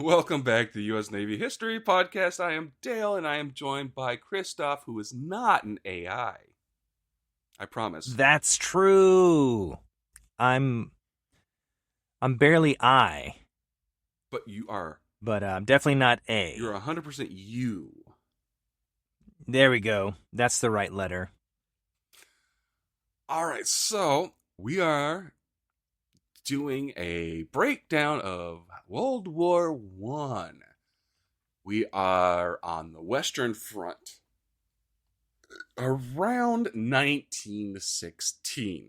Welcome back to the U.S. Navy History Podcast. I am Dale, and I am joined by Christoph, who is not an AI. I promise. That's true. I'm barely I, But you are. but I'm definitely not A. You're 100% you. There we go. That's the right letter. All right, so we are doing a breakdown of World War One. We are on the Western Front around 1916.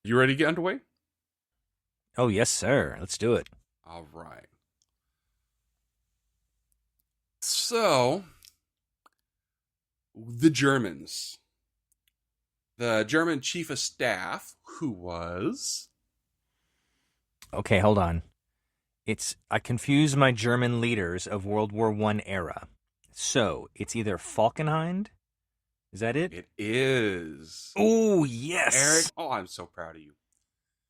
You ready to get underway? Oh, yes, sir. Let's do it. All right. So, the Germans. The German chief of staff, who was... Okay, hold on. I confuse my German leaders of World War I era. So, it's either Falkenhayn? Is that it? It is. Oh, yes. Eric. Oh, I'm so proud of you.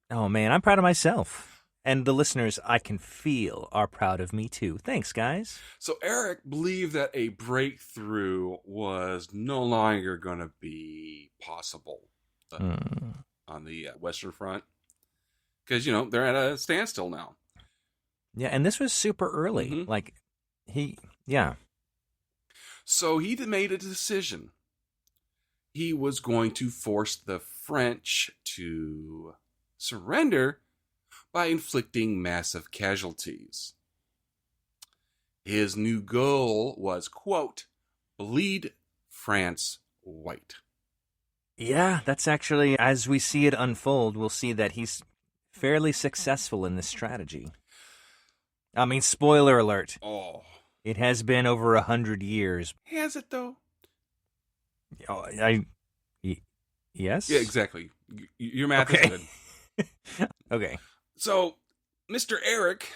Oh, man, I'm proud of myself. And the listeners, I can feel, are proud of me, too. Thanks, guys. So Eric believed that a breakthrough was no longer going to be possible on the Western Front. Because, they're at a standstill now. Yeah, and this was super early. Mhm. Yeah. So he made a decision. He was going to force the French to surrender by inflicting massive casualties. His new goal was, quote, bleed France white. Yeah, that's actually, as we see it unfold, we'll see that he's fairly successful in this strategy. I mean, spoiler alert. Oh. It has been over 100 years. Has it, though? Oh, yes? Yeah, exactly. Your math is good. Okay. So, Mr. Eric,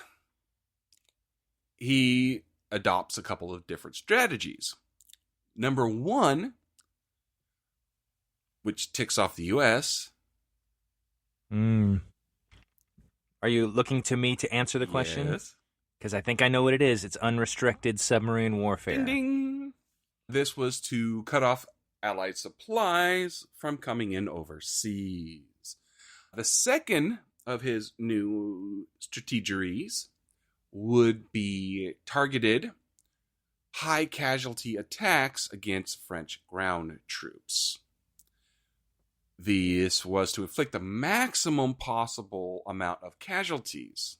he adopts a couple of different strategies. Number one, which ticks off the U.S. Are you looking to me to answer the question? Yes. Because I think I know what it is. It's unrestricted submarine warfare. Ding, ding. This was to cut off Allied supplies from coming in overseas. The second of his new strategies would be targeted high casualty attacks against French ground troops. This was to inflict the maximum possible amount of casualties.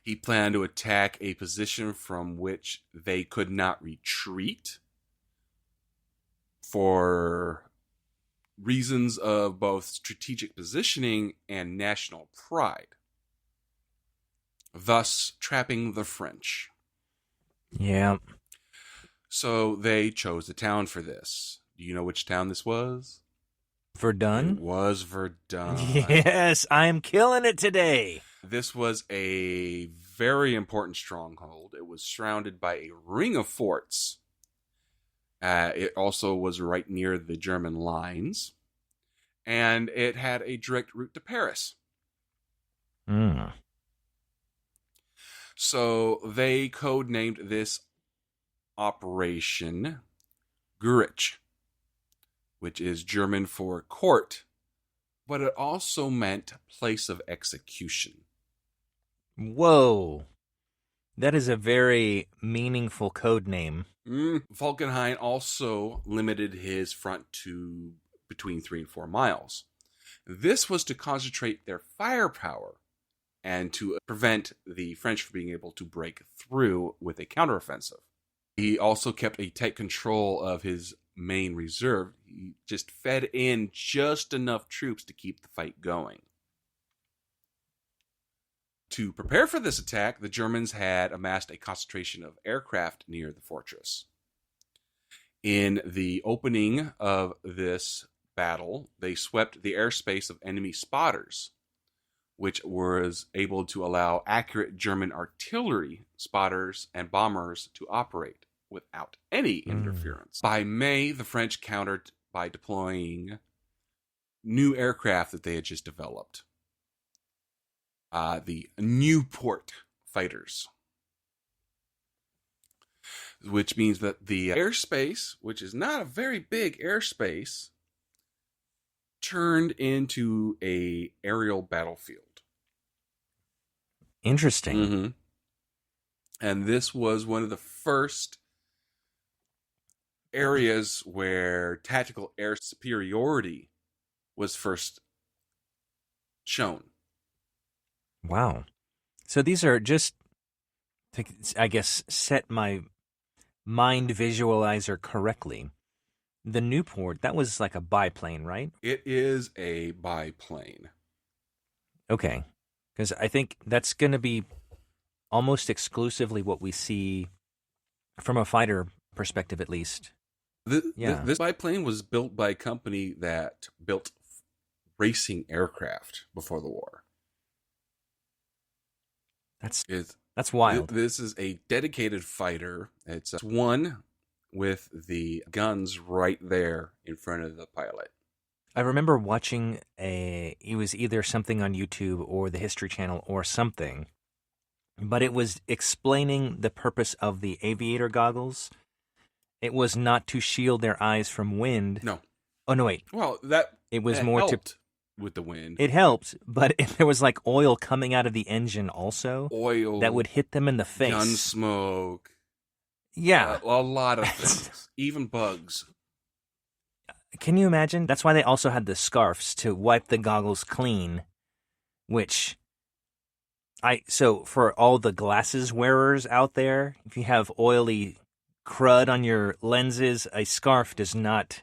He planned to attack a position from which they could not retreat for reasons of both strategic positioning and national pride, thus trapping the French. Yeah. So they chose a town for this. Do you know which town this was? Verdun? It was Verdun. Yes, I'm killing it today. This was a very important stronghold. It was surrounded by a ring of forts. It also was right near the German lines. And it had a direct route to Paris. So they codenamed this Operation Gurich, which is German for court, but it also meant place of execution. Whoa. That is a very meaningful code name. Falkenhayn also limited his front to between 3 and 4 miles. This was to concentrate their firepower and to prevent the French from being able to break through with a counteroffensive. He also kept a tight control of his main reserve. He just fed in just enough troops to keep the fight going. To prepare for this attack, the Germans had amassed a concentration of aircraft near the fortress. In the opening of this battle, they swept the airspace of enemy spotters, which was able to allow accurate German artillery spotters and bombers to operate without any interference. By May, the French countered by deploying new aircraft that they had just developed. the Newport fighters, which means that the airspace, which is not a very big airspace, turned into a aerial battlefield. Interesting. Mm-hmm. And this was one of the first areas where tactical air superiority was first shown. Wow. So these are just to, I guess, set my mind visualizer correctly. The Newport, that was like a biplane, right? It is a biplane. Okay. Because I think that's going to be almost exclusively what we see from a fighter perspective, at least. This biplane was built by a company that built racing aircraft before the war. That's wild. This is a dedicated fighter. It's one with the guns right there in front of the pilot. I remember watching it was either something on YouTube or the History Channel or something, but it was explaining the purpose of the aviator goggles. It was not to shield their eyes from wind. No. Oh, no, wait. Well, it was more helped with the wind. It helped, but there was like oil coming out of the engine also. Oil. That would hit them in the face. Gun smoke. Yeah. A lot of things. Even bugs. Can you imagine? That's why they also had the scarves to wipe the goggles clean, which so for all the glasses wearers out there, if you have oily crud on your lenses, a scarf does not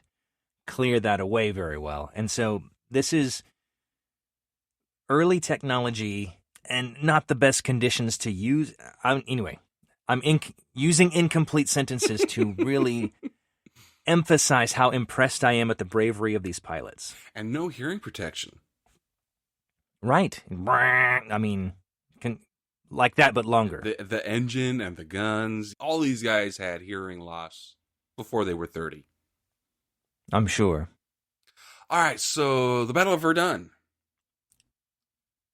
clear that away very well. And so this is early technology and not the best conditions to use. I'm using incomplete sentences to really emphasize how impressed I am at the bravery of these pilots. And no hearing protection. Right. I mean, like that, but longer. The engine and the guns, all these guys had hearing loss before they were 30. I'm sure. All right, so the Battle of Verdun.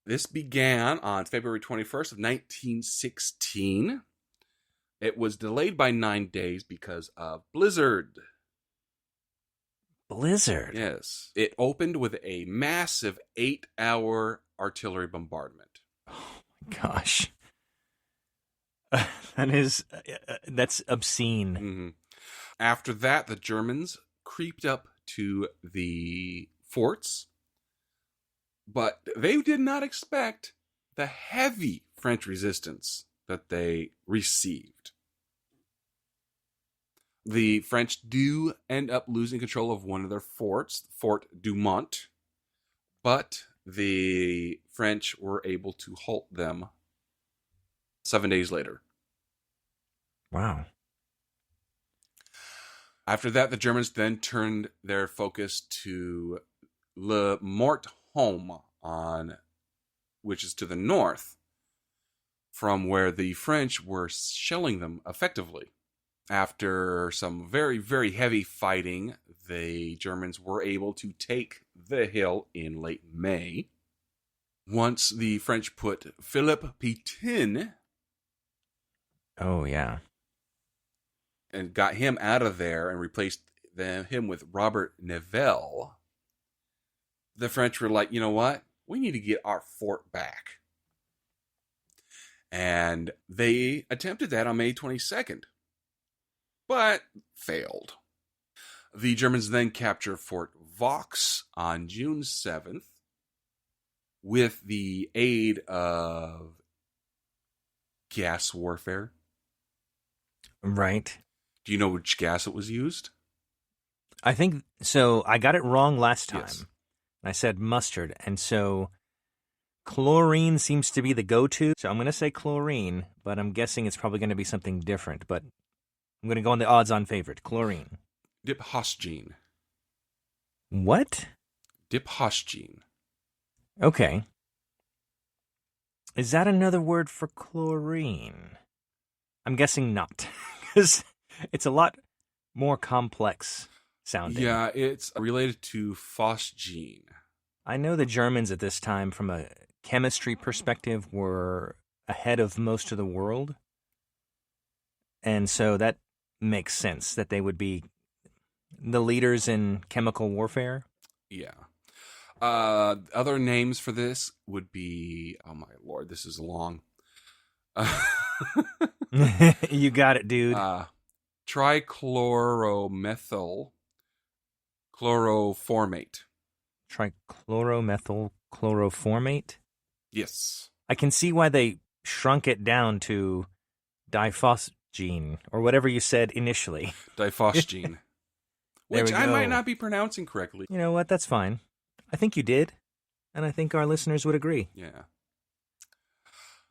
This began on February 21st of 1916. It was delayed by 9 days because of blizzard. Blizzard? Yes. It opened with a massive 8-hour artillery bombardment. Oh, my gosh. That's obscene. Mm-hmm. After that, the Germans creeped up to the forts, but they did not expect the heavy French resistance that they received. The French do end up losing control of one of their forts, Fort Douaumont, but the French were able to halt them 7 days later. Wow. After that, the Germans then turned their focus to Le Mort-Homme, which is to the north, from where the French were shelling them effectively. After some very, very heavy fighting, the Germans were able to take the hill in late May. Once the French put Philippe Pétain, oh yeah, and got him out of there and replaced him with Robert Nivelle, the French were like, you know what? We need to get our fort back. And they attempted that on May 22nd, but failed. The Germans then captured Fort Vaux on June 7th with the aid of gas warfare. Right. Do you know which gas it was used? I think so. I got it wrong last time. Yes. I said mustard, and so chlorine seems to be the go-to. So I'm going to say chlorine, but I'm guessing it's probably going to be something different. But I'm going to go on the odds-on favorite, chlorine. Diphosgene. What? Diphosgene. Okay. Is that another word for chlorine? I'm guessing not, because it's a lot more complex sounding. Yeah, it's related to phosgene. I know the Germans at this time, from a chemistry perspective were ahead of most of the world. And so that makes sense that they would be the leaders in chemical warfare. Yeah. Other names for this would be, oh my lord, this is long. You got it, dude. Trichloromethyl chloroformate. Trichloromethyl chloroformate? Yes. I can see why they shrunk it down to diphosgene, or whatever you said initially. Diphosgene. There Which we I go. might not be pronouncing correctly. You know what? That's fine. I think you did. And I think our listeners would agree. Yeah.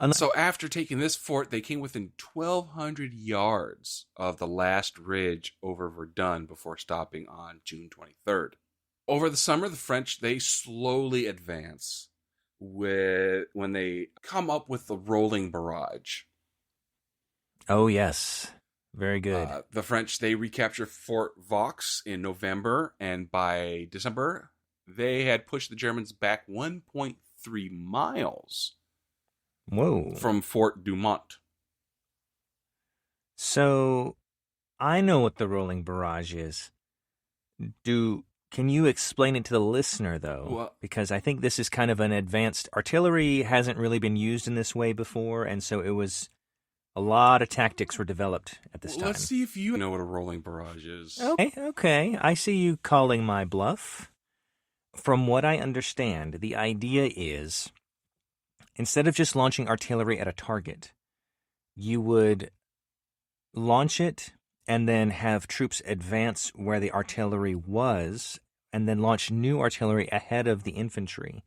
Un- So after taking this fort, they came within 1,200 yards of the last ridge over Verdun before stopping on June 23rd. Over the summer, the French, they slowly advance when they come up with the rolling barrage. Oh, yes. Very good. The French, they recapture Fort Vaux in November, and by December, they had pushed the Germans back 1.3 miles Whoa. from Fort Dumont. So, I know what the rolling barrage is. Can you explain it to the listener, though? Well- Because I think this is kind of an advanced... Artillery hasn't really been used in this way before, and so it was... A lot of tactics were developed at this time. Let's see if you know what a rolling barrage is. Okay. I see you calling my bluff. From what I understand, the idea is, instead of just launching artillery at a target, you would launch it and then have troops advance where the artillery was, and then launch new artillery ahead of the infantry.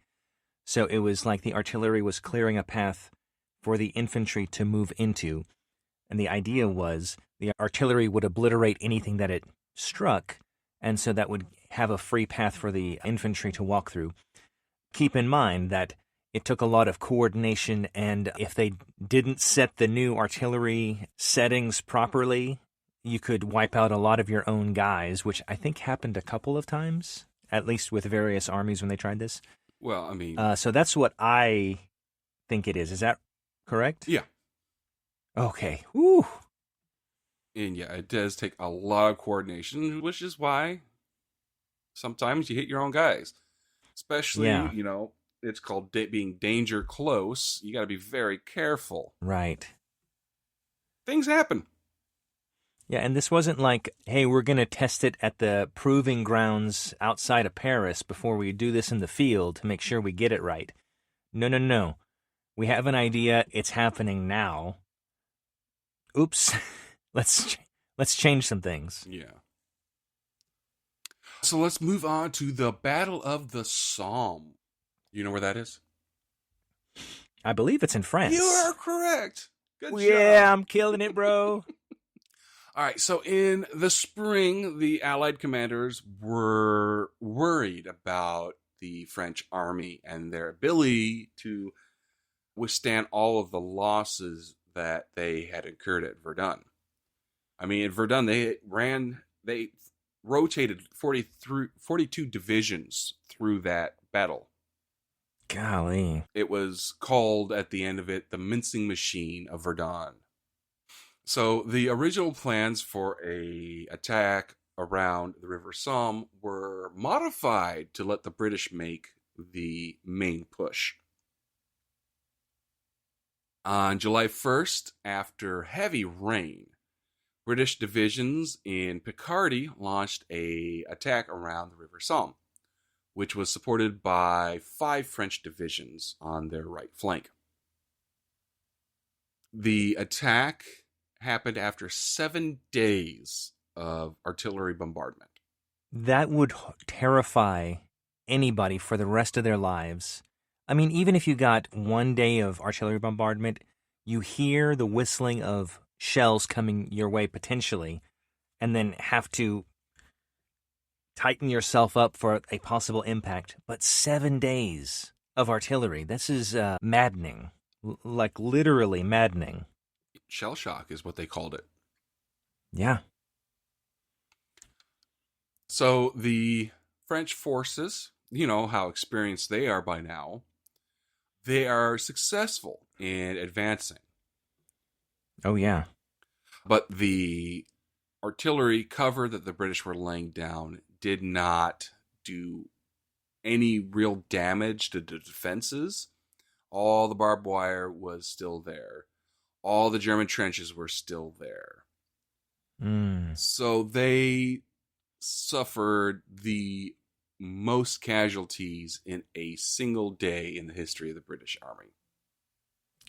So it was like the artillery was clearing a path for the infantry to move into. And the idea was the artillery would obliterate anything that it struck, and so that would have a free path for the infantry to walk through. Keep in mind that it took a lot of coordination, and if they didn't set the new artillery settings properly, you could wipe out a lot of your own guys, which I think happened a couple of times, at least with various armies when they tried this. Well, I mean... So that's what I think it is. Is that correct? Yeah. Okay. Woo. And yeah, it does take a lot of coordination, which is why sometimes you hit your own guys. Especially, it's called being danger close. You got to be very careful. Right. Things happen. Yeah, and this wasn't like, hey, we're going to test it at the proving grounds outside of Paris before we do this in the field to make sure we get it right. No. We have an idea. It's happening now. Oops. Let's change some things. Yeah. So let's move on to the Battle of the Somme. You know where that is? I believe it's in France. You are correct. Good Yeah, job. I'm killing it, bro. All right, so in the spring, the Allied commanders were worried about the French army and their ability to withstand all of the losses that they had incurred at Verdun. I mean, at Verdun, they rotated 42 divisions through that battle. Golly. It was called, at the end of it, the mincing machine of Verdun. So the original plans for a attack around the River Somme were modified to let the British make the main push. On July 1st, after heavy rain, British divisions in Picardy launched an attack around the River Somme, which was supported by 5 French divisions on their right flank. The attack happened after 7 days of artillery bombardment. That would terrify anybody for the rest of their lives. I mean, even if you got 1 day of artillery bombardment, you hear the whistling of shells coming your way potentially, and then have to tighten yourself up for a possible impact. But 7 days of artillery, this is maddening. Like literally maddening. Shell shock is what they called it. Yeah. So the French forces, you know how experienced they are by now, they are successful in advancing. Oh, yeah. But the artillery cover that the British were laying down did not do any real damage to the defenses. All the barbed wire was still there. All the German trenches were still there. Mm. So they suffered the most casualties in a single day in the history of the British Army,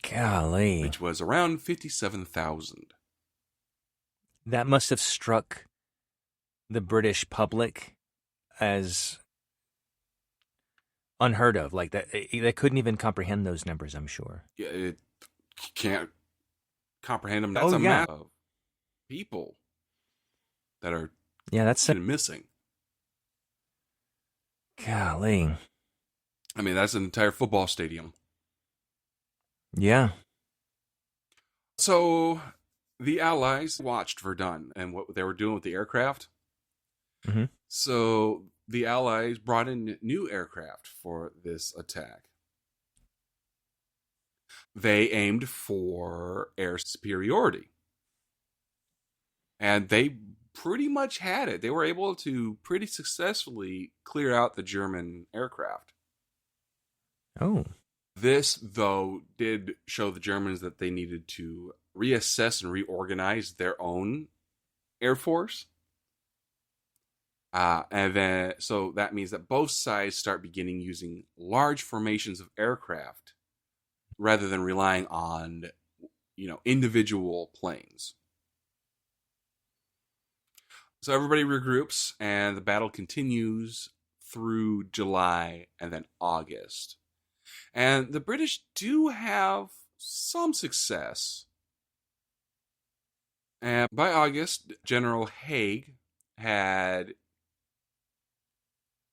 Golly. which was around 57,000. That must have struck the British public as unheard of. Like that, they couldn't even comprehend those numbers, I'm sure. Yeah, it can't comprehend them. That's a yeah. map of people that are that's missing. Golly. I mean, that's an entire football stadium. Yeah. So the Allies watched Verdun and what they were doing with the aircraft. Mm-hmm. So the Allies brought in new aircraft for this attack. They aimed for air superiority. And they pretty much had it. They were able to pretty successfully clear out the German aircraft. Oh. This, though, did show the Germans that they needed to reassess and reorganize their own air force. And then, so that means that both sides start beginning using large formations of aircraft rather than relying on, individual planes. So everybody regroups, and the battle continues through July and then August. And the British do have some success. And by August, General Haig had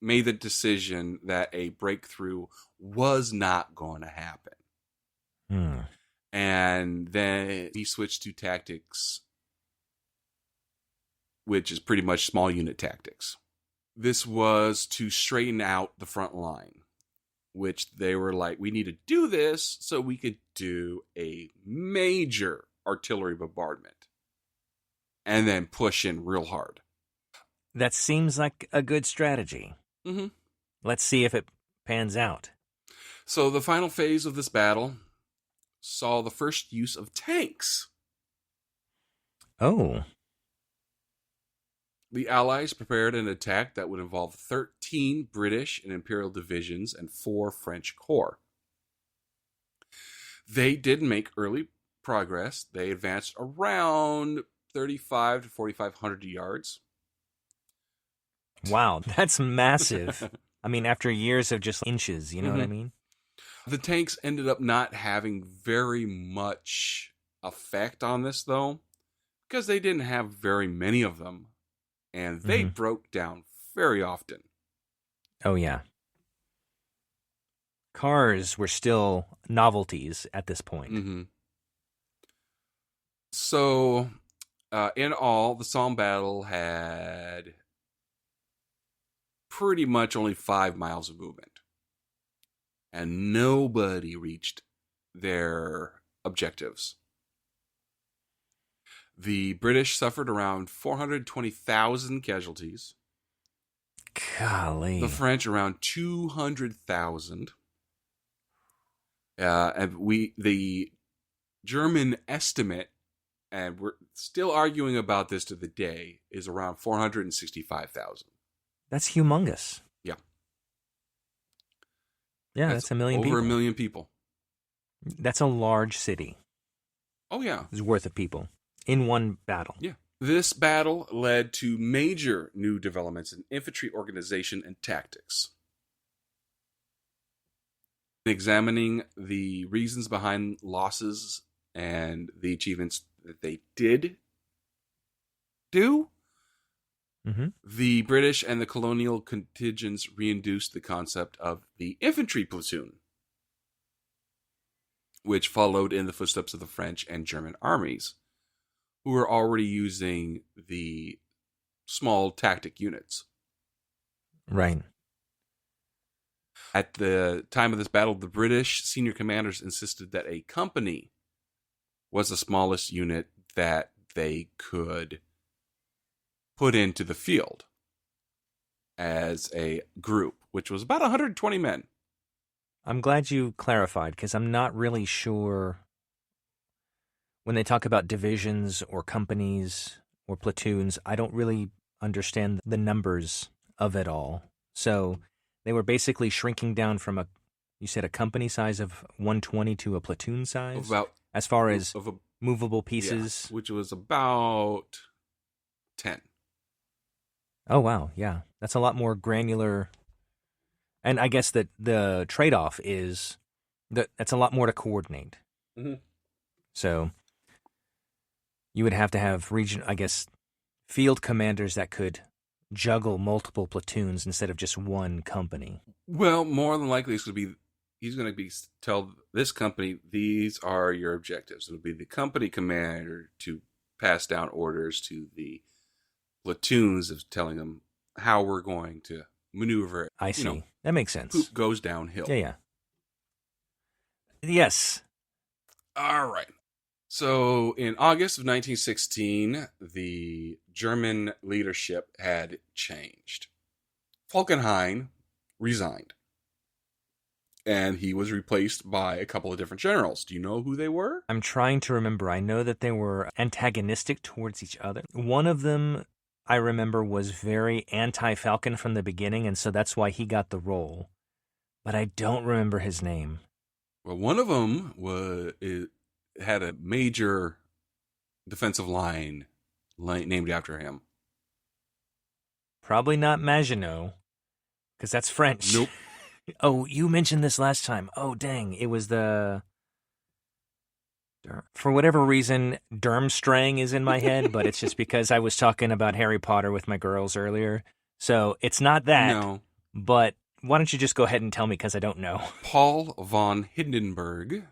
made the decision that a breakthrough was not going to happen. And then he switched to tactics, which is pretty much small unit tactics. This was to straighten out the front line, which they were like, we need to do this so we could do a major artillery bombardment and then push in real hard. That seems like a good strategy. Mm-hmm. Let's see if it pans out. So the final phase of this battle saw the first use of tanks. Oh. The Allies prepared an attack that would involve 13 British and Imperial divisions and 4 French corps. They did make early progress. They advanced around 35 to 4,500 yards. Wow, that's massive. I mean, after years of just inches, you know what I mean? The tanks ended up not having very much effect on this, though, because they didn't have very many of them, and they broke down very often. Oh, yeah. Cars were still novelties at this point. Mm-hmm. So, in all, the Somme battle had pretty much only 5 miles of movement. And nobody reached their objectives. The British suffered around 420,000 casualties. Golly. The French around 200,000. And the German estimate, and we're still arguing about this to the day, is around 465,000. That's humongous. Yeah. Yeah, that's a million over people. Over a million people. That's a large city. Oh, yeah. It's worth of people in one battle. Yeah. This battle led to major new developments in infantry organization and tactics. Examining the reasons behind losses and the achievements that they did do, the British and the colonial contingents reintroduced the concept of the infantry platoon, which followed in the footsteps of the French and German armies, who were already using the small tactic units. Right. At the time of this battle, the British senior commanders insisted that a company was the smallest unit that they could put into the field as a group, which was about 120 men. I'm glad you clarified, because I'm not really sure when they talk about divisions or companies or platoons. I don't really understand the numbers of it all. So they were basically shrinking down from you said a company size of 120 to a platoon size? About as far as of a, movable pieces? yeah, which was about 10. Oh, wow. Yeah. That's a lot more granular. And I guess that the trade-off is that that's a lot more to coordinate. Mm-hmm. So you would have to have field commanders that could juggle multiple platoons instead of just one company. Well, more than likely, he's going to be tell this company, these are your objectives. It'll be the company commander to pass down orders to the platoons of telling them how we're going to maneuver. I see. That makes sense. Poop goes downhill. Yeah. Yes. All right. So in August of 1916, the German leadership had changed. Falkenhayn resigned, and he was replaced by a couple of different generals. Do you know who they were? I'm trying to remember. I know that they were antagonistic towards each other. One of them, I remember, was very anti-Falcon from the beginning, and so that's why he got the role. But I don't remember his name. Well, one of them had a major defensive line named after him. Probably not Maginot, because that's French. Nope. Oh, you mentioned this last time. Oh, dang. It was for whatever reason, Durmstrang is in my head, but it's just because I was talking about Harry Potter with my girls earlier. So it's not that. No. But why don't you just go ahead and tell me, because I don't know. Paul von Hindenburg.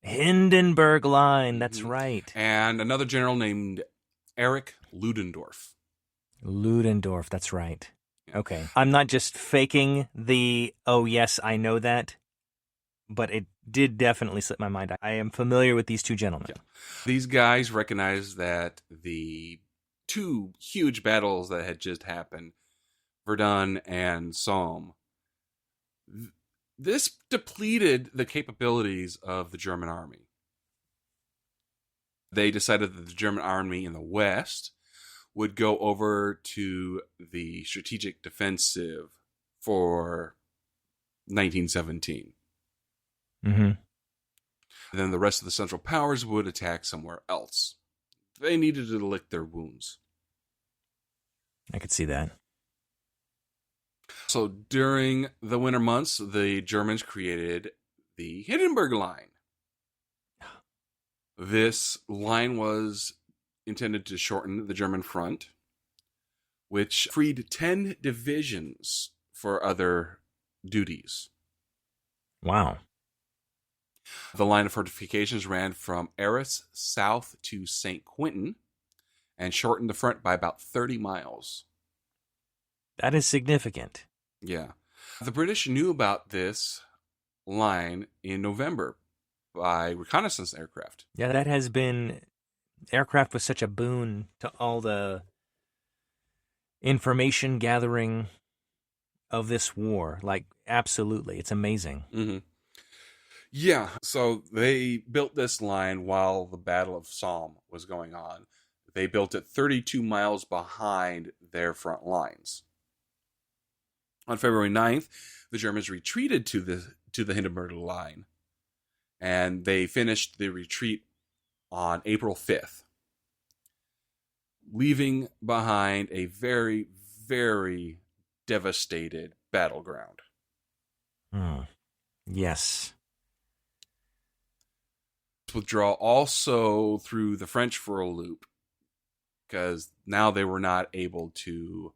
Hindenburg Line, that's right. And another general named Erich Ludendorff. Ludendorff, that's right. Okay. I'm not just faking oh, yes, I know that, but it did definitely slip my mind. I am familiar with these two gentlemen. Yeah. These guys recognized that the two huge battles that had just happened, Verdun and Somme, this depleted the capabilities of the German army. They decided that the German army in the West would go over to the strategic defensive for 1917. Mm-hmm. And then the rest of the Central Powers would attack somewhere else. They needed to lick their wounds. I could see that. So during the winter months, the Germans created the Hindenburg Line. This line was intended to shorten the German front, which freed 10 divisions for other duties. Wow. The line of fortifications ran from Arras south to St. Quentin and shortened the front by about 30 miles. That is significant. Yeah. The British knew about this line in November by reconnaissance aircraft. Yeah, that has been... Aircraft was such a boon to all the information gathering of this war. Like, absolutely. It's amazing. Mm-hmm. Yeah, so they built this line while the Battle of Somme was going on. They built it 32 miles behind their front lines. On February 9th, the Germans retreated to the Hindenburg Line, and they finished the retreat on April 5th, leaving behind a very, very devastated battleground. Yes. Withdraw also threw the French for a loop, because now they were not able to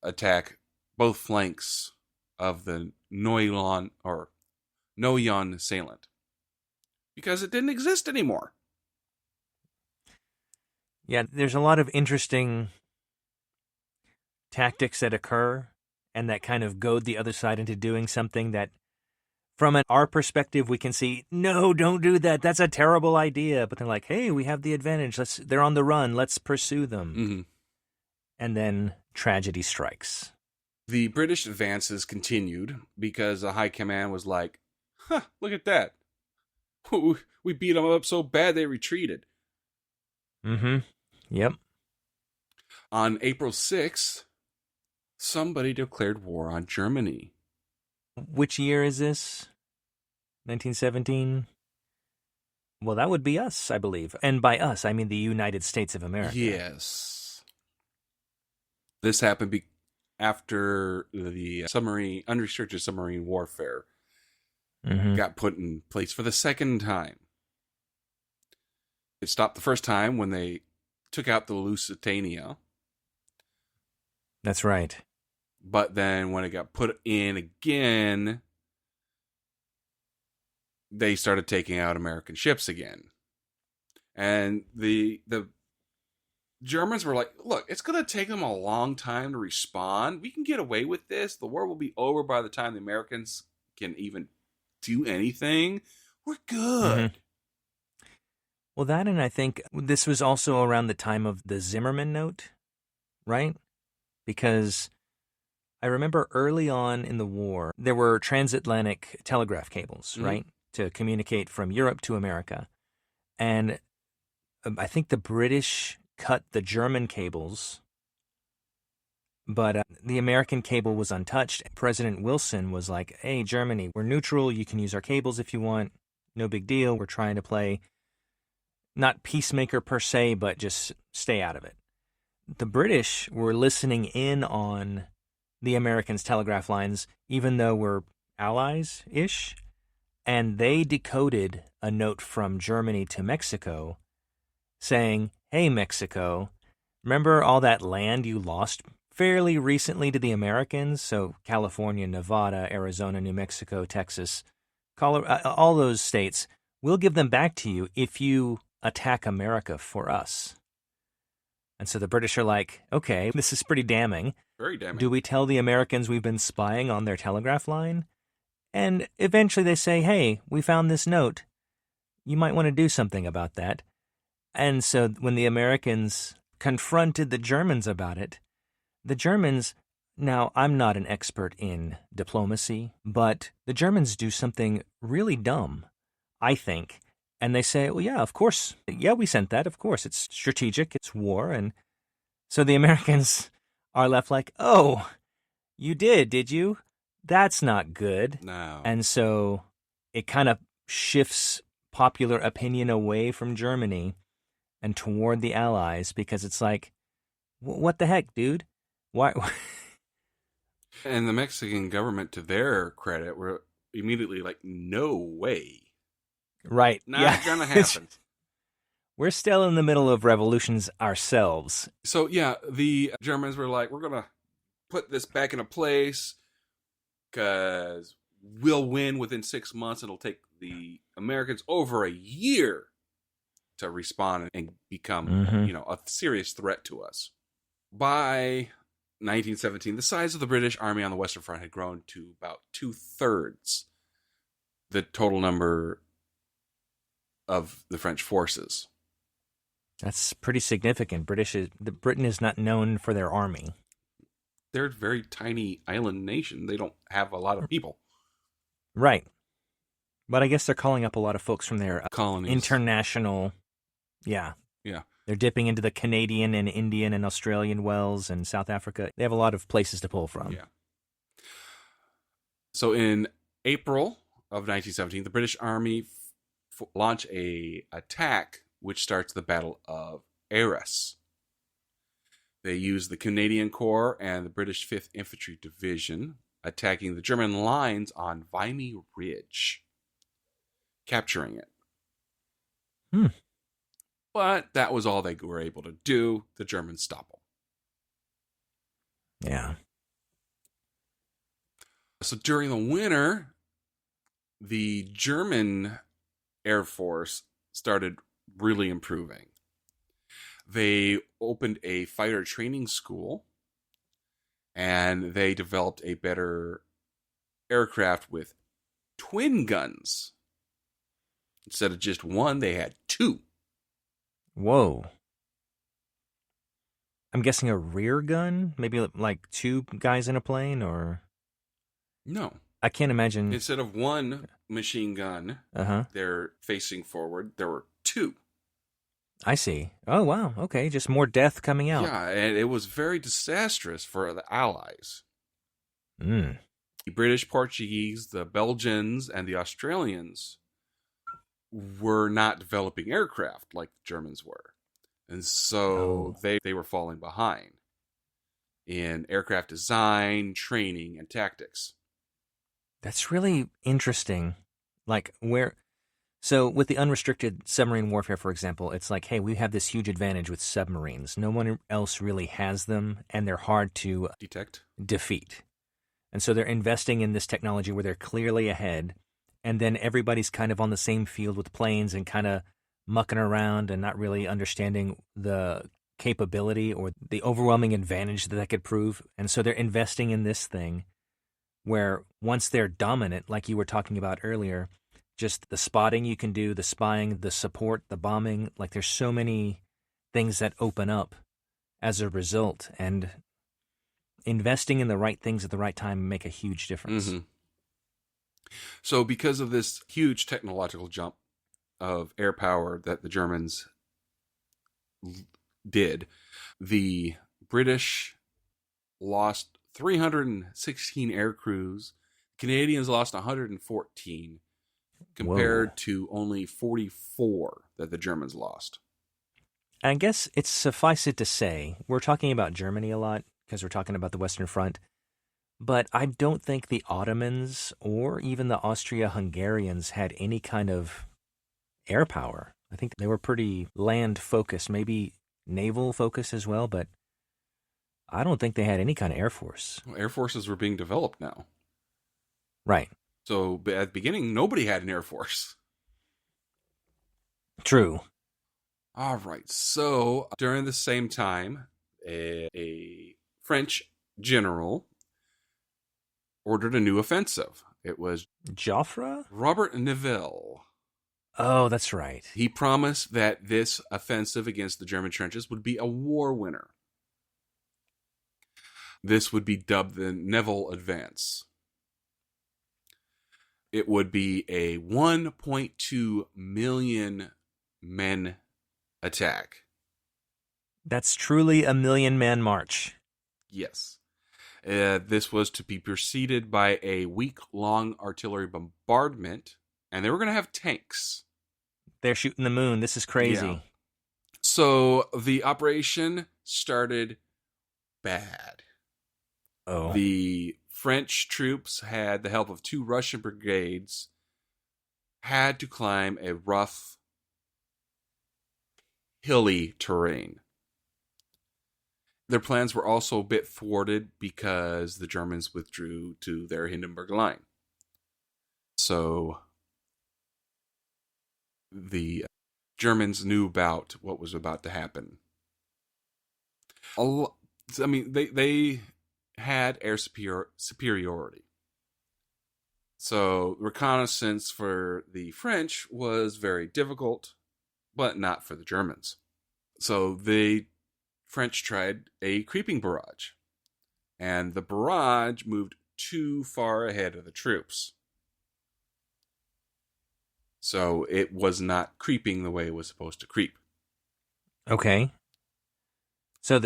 attack both flanks of the Noyon salient, because it didn't exist anymore. Yeah, there's a lot of interesting tactics that occur, and that kind of goad the other side into doing something that, from our perspective, we can see, no, don't do that. That's a terrible idea. But they're like, hey, we have the advantage. They're on the run. Let's pursue them. Mm-hmm. And then tragedy strikes. The British advances continued because the high command was like, huh, look at that. We beat them up so bad they retreated. Mm-hmm. Yep. On April 6th, somebody declared war on Germany. Which year is this? 1917? Well, that would be us, I believe. And by us, I mean the United States of America. Yes. This happened after the unrestricted submarine warfare got put in place for the second time. It stopped the first time when they took out the Lusitania. That's right. But then when it got put in again, they started taking out American ships again. And the Germans were like, look, it's going to take them a long time to respond. We can get away with this. The war will be over by the time the Americans can even do anything. We're good. Mm-hmm. Well, that, and I think this was also around the time of the Zimmerman Note, right? Because I remember early on in the war, there were transatlantic telegraph cables, right, to communicate from Europe to America. And I think the British cut the German cables, but the American cable was untouched. President Wilson was like, hey, Germany, we're neutral. You can use our cables if you want. No big deal. We're trying to play not peacemaker per se, but just stay out of it. The British were listening in on the Americans' telegraph lines, even though we're allies-ish, and they decoded a note from Germany to Mexico saying, hey, Mexico, remember all that land you lost fairly recently to the Americans? So California, Nevada, Arizona, New Mexico, Texas, Colorado, all those states, we'll give them back to you if you attack America for us. And so the British are like, okay, this is pretty damning. Very damning. Do we tell the Americans we've been spying on their telegraph line? And eventually they say, hey, we found this note. You might want to do something about that. And so when the Americans confronted the Germans about it, the Germans, now I'm not an expert in diplomacy, but the Germans do something really dumb, I think. And they say, well, yeah, of course. Yeah, we sent that. Of course. It's strategic. It's war. And so the Americans are left like, oh, you did you? That's not good. No. And so it kind of shifts popular opinion away from Germany and toward the Allies, because it's like, what the heck, dude? Why? And the Mexican government, to their credit, were immediately like, no way. Right. Not gonna happen. We're still in the middle of revolutions ourselves. So, yeah, the Germans were like, we're going to put this back into place because we'll win within 6 months. It'll take the Americans over a year to respond and become, a serious threat to us. By 1917, the size of the British Army on the Western Front had grown to about 2/3 the total number of the French forces. That's pretty significant. Britain is not known for their army. They're a very tiny island nation. They don't have a lot of people. Right. But I guess they're calling up a lot of folks from their colonies. International. Yeah. Yeah. They're dipping into the Canadian and Indian and Australian wells and South Africa. They have a lot of places to pull from. Yeah. So in April of 1917, the British Army launched an attack which starts the Battle of Arras. They used the Canadian Corps and the British 5th Infantry Division, attacking the German lines on Vimy Ridge, capturing it. But that was all they were able to do. The Germans stopped them. Yeah. So during the winter, the German Air Force started really improving. They opened a fighter training school, and they developed a better aircraft with twin guns. Instead of just one, they had two. Whoa. I'm guessing a rear gun? Maybe like two guys in a plane, or No. I can't imagine. Instead of one machine gun, Uh-huh. they're facing forward, there were two. I see. Oh, wow. Okay, just more death coming out. Yeah, and it was very disastrous for the Allies. Mm. The British, Portuguese, the Belgians, and the Australians were not developing aircraft like the Germans were. And so they were falling behind in aircraft design, training, and tactics. That's really interesting. Like, so with the unrestricted submarine warfare, for example, it's like, hey, we have this huge advantage with submarines. No one else really has them, and they're hard to Detect. defeat. And so they're investing in this technology where they're clearly ahead, and then everybody's kind of on the same field with planes and kind of mucking around and not really understanding the capability or the overwhelming advantage that could prove. And so they're investing in this thing where once they're dominant, like you were talking about earlier, just the spotting you can do, the spying, the support, the bombing, like there's so many things that open up as a result. And investing in the right things at the right time make a huge difference. Mm-hmm. So because of this huge technological jump of air power that the Germans did, the British lost 316 air crews. Canadians lost 114 compared to only 44 that the Germans lost. And I guess it's suffice it to say, we're talking about Germany a lot because we're talking about the Western Front, but I don't think the Ottomans or even the Austria-Hungarians had any kind of air power. I think they were pretty land-focused, maybe naval-focused as well, but I don't think they had any kind of air force. Well, air forces were being developed now. Right. So at the beginning, nobody had an air force. True. All right. So during the same time, a French general ordered a new offensive. It was Joffre? Robert Nivelle. Oh, that's right. He promised that this offensive against the German trenches would be a war winner. This would be dubbed the Nivelle Advance. It would be a 1.2 million men attack. That's truly a million-man march. Yes. This was to be preceded by a week-long artillery bombardment, and they were going to have tanks. They're shooting the moon. This is crazy. Yeah. So the operation started bad. Oh. The French troops had the help of 2 Russian brigades, had to climb a rough, hilly terrain. Their plans were also a bit thwarted because the Germans withdrew to their Hindenburg Line. So the Germans knew about what was about to happen. I mean, they had air superiority. So reconnaissance for the French was very difficult, but not for the Germans. So the French tried a creeping barrage, and the barrage moved too far ahead of the troops. So it was not creeping the way it was supposed to creep. Okay. So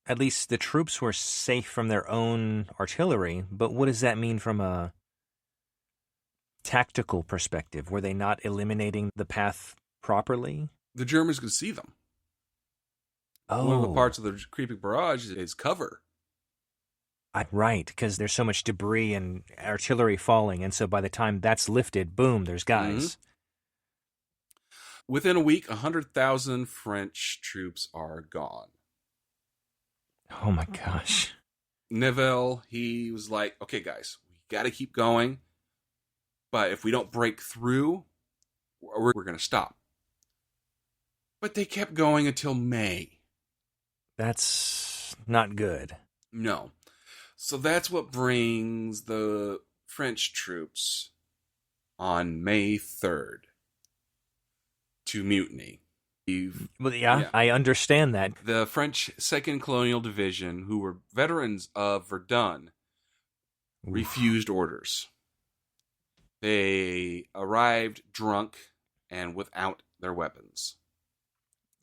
at least the troops were safe from their own artillery, but what does that mean from a tactical perspective? Were they not eliminating the path properly? The Germans could see them. Oh. One of the parts of the creeping barrage is cover. Right, because there's so much debris and artillery falling, and so by the time that's lifted, boom, there's guys. Mm-hmm. Within a week, 100,000 French troops are gone. Oh my gosh. Nivelle, he was like, okay, guys, we got to keep going. But if we don't break through, we're going to stop. But they kept going until May. That's not good. No. So that's what brings the French troops on May 3rd to mutiny. Well, yeah, Yeah. I understand that. The French 2nd Colonial Division, who were veterans of Verdun, refused orders. They arrived drunk and without their weapons.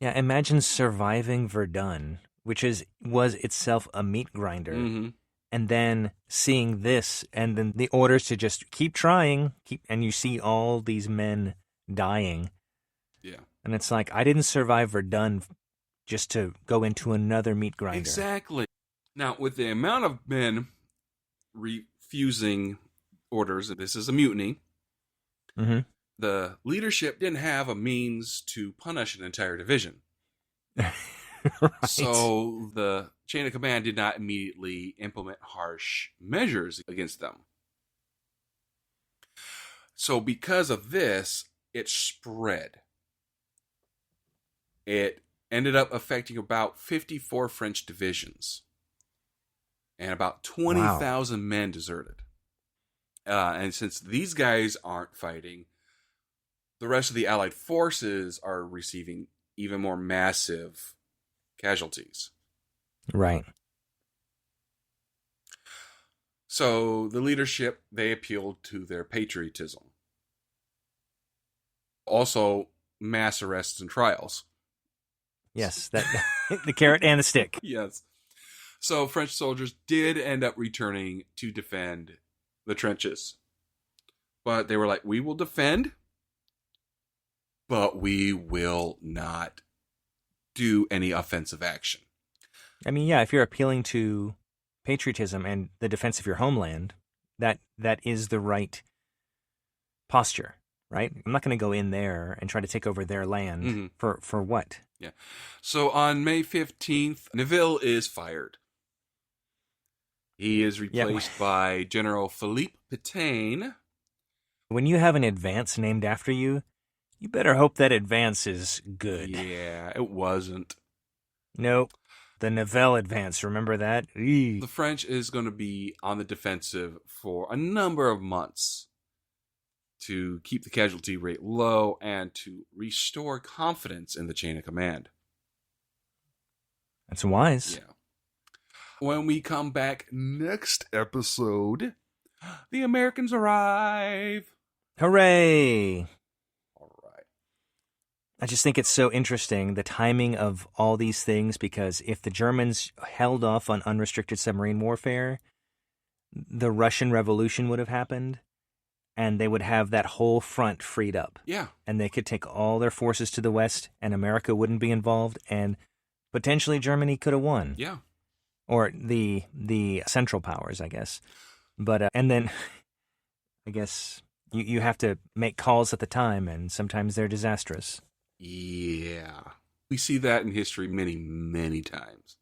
Yeah, imagine surviving Verdun, which was itself a meat grinder, Mm-hmm. and then seeing this, and then the orders to just keep trying, and you see all these men dying. Yeah. And it's like, I didn't survive Verdun just to go into another meat grinder. Exactly. Now, with the amount of men refusing orders, and this is a mutiny, Mm-hmm. the leadership didn't have a means to punish an entire division. Right. So the chain of command did not immediately implement harsh measures against them. So because of this, it spread. It ended up affecting about 54 French divisions. And about 20,000 men deserted. And since these guys aren't fighting, the rest of the Allied forces are receiving even more massive casualties. Right. So the leadership, they appealed to their patriotism. Also, mass arrests and trials. Yes, that the carrot and the stick. Yes. So French soldiers did end up returning to defend the trenches. But they were like, we will defend, but we will not do any offensive action. I mean, yeah, if you're appealing to patriotism and the defense of your homeland, that is the right posture, right? I'm not going to go in there and try to take over their land for what? Yeah. So on May 15th, Nivelle is fired. He is replaced by General Philippe Pétain. When you have an advance named after you, you better hope that advance is good. Yeah, it wasn't. Nope. The Nivelle advance, remember that? Eee. The French is going to be on the defensive for a number of months to keep the casualty rate low and to restore confidence in the chain of command. That's wise. Yeah. When we come back next episode, the Americans arrive. Hooray! All right. I just think it's so interesting, the timing of all these things, because if the Germans held off on unrestricted submarine warfare, the Russian Revolution would have happened, and they would have that whole front freed up. Yeah. And they could take all their forces to the west, and America wouldn't be involved, and potentially Germany could have won. Yeah. Or the Central Powers, I guess. But and then I guess you have to make calls at the time, and sometimes they're disastrous. Yeah. We see that in history many, many times.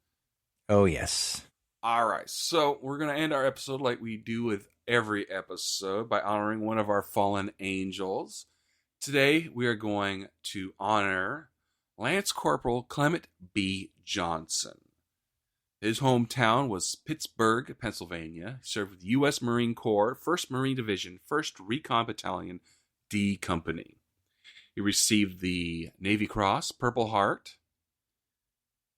Oh, yes. All right. So we're going to end our episode like we do with every episode by honoring one of our fallen angels. Today, we are going to honor Lance Corporal Clement B. Johnson. His hometown was Pittsburgh, Pennsylvania. He served with the U.S. Marine Corps, 1st Marine Division, 1st Recon Battalion, D Company. He received the Navy Cross, Purple Heart.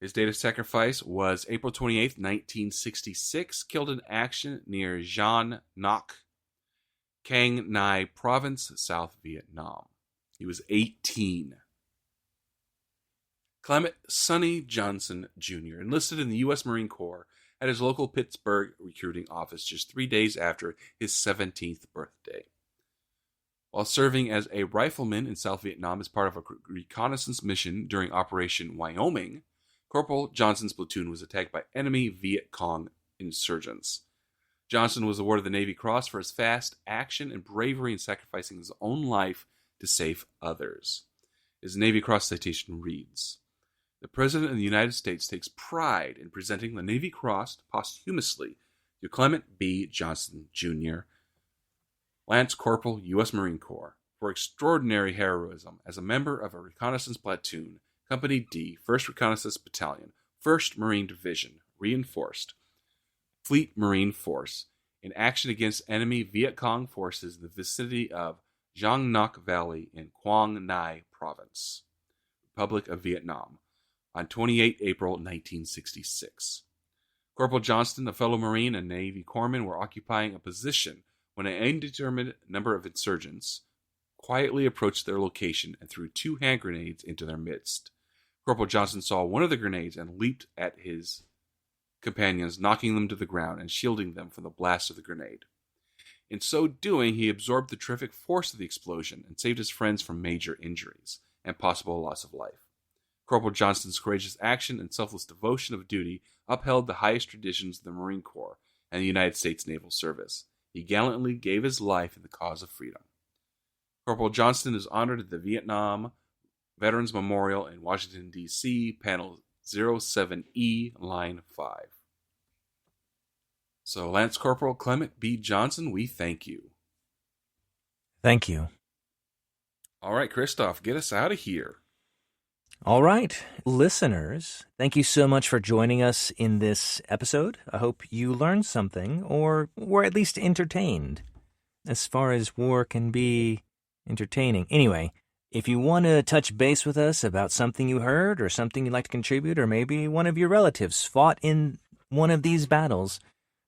His date of sacrifice was April 28th, 1966. Killed in action near Gian Ngoc, Quang Ngai Province, South Vietnam. He was 18. Clement Sonny Johnson Jr. enlisted in the U.S. Marine Corps at his local Pittsburgh recruiting office just 3 days after his 17th birthday. While serving as a rifleman in South Vietnam as part of a reconnaissance mission during Operation Wyoming, Corporal Johnson's platoon was attacked by enemy Viet Cong insurgents. Johnson was awarded the Navy Cross for his fast action and bravery in sacrificing his own life to save others. His Navy Cross citation reads, "The President of the United States takes pride in presenting the Navy Cross posthumously to Clement B. Johnson, Jr., Lance Corporal, U.S. Marine Corps, for extraordinary heroism as a member of a reconnaissance platoon, Company D, 1st Reconnaissance Battalion, 1st Marine Division, reinforced, Fleet Marine Force in action against enemy Viet Cong forces in the vicinity of Giang Ngoc Valley in Quang Ngai Province, Republic of Vietnam, on 28 April 1966. Corporal Johnston, a fellow Marine and Navy corpsman, were occupying a position when an indeterminate number of insurgents quietly approached their location and threw 2 hand grenades into their midst. Corporal Johnston saw one of the grenades and leaped at his companions, knocking them to the ground and shielding them from the blast of the grenade. In so doing, he absorbed the terrific force of the explosion and saved his friends from major injuries and possible loss of life. Corporal Johnston's courageous action and selfless devotion of duty upheld the highest traditions of the Marine Corps and the United States Naval Service. He gallantly gave his life in the cause of freedom. Corporal Johnston is honored at the Vietnam Veterans Memorial in Washington, D.C., Panel 07E, Line 5. So, Lance Corporal Clement B. Johnson, we thank you. Thank you. All right, Christoph, get us out of here. All right, listeners, thank you so much for joining us in this episode. I hope you learned something or were at least entertained, as far as war can be entertaining. Anyway, if you want to touch base with us about something you heard or something you'd like to contribute, or maybe one of your relatives fought in one of these battles,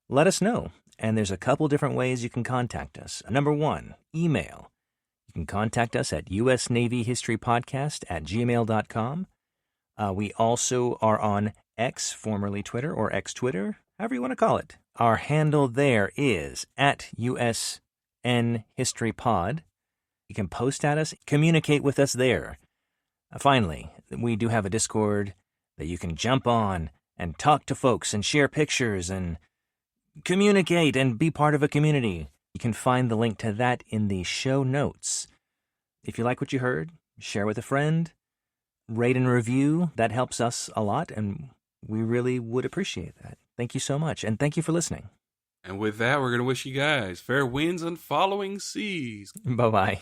let us know. And there's a couple different ways you can contact us. Number 1, email. You can contact us at usnavyhistorypodcast@gmail.com. We also are on X, formerly Twitter, or X-Twitter, however you want to call it. Our handle there is at USNHistoryPod. You can post at us, communicate with us there. Finally, we do have a Discord that you can jump on and talk to folks and share pictures and communicate and be part of a community. You can find the link to that in the show notes. If you like what you heard, share with a friend, rate and review. That helps us a lot, and we really would appreciate that. Thank you so much, and thank you for listening. And with that, we're going to wish you guys fair winds and following seas. Bye-bye.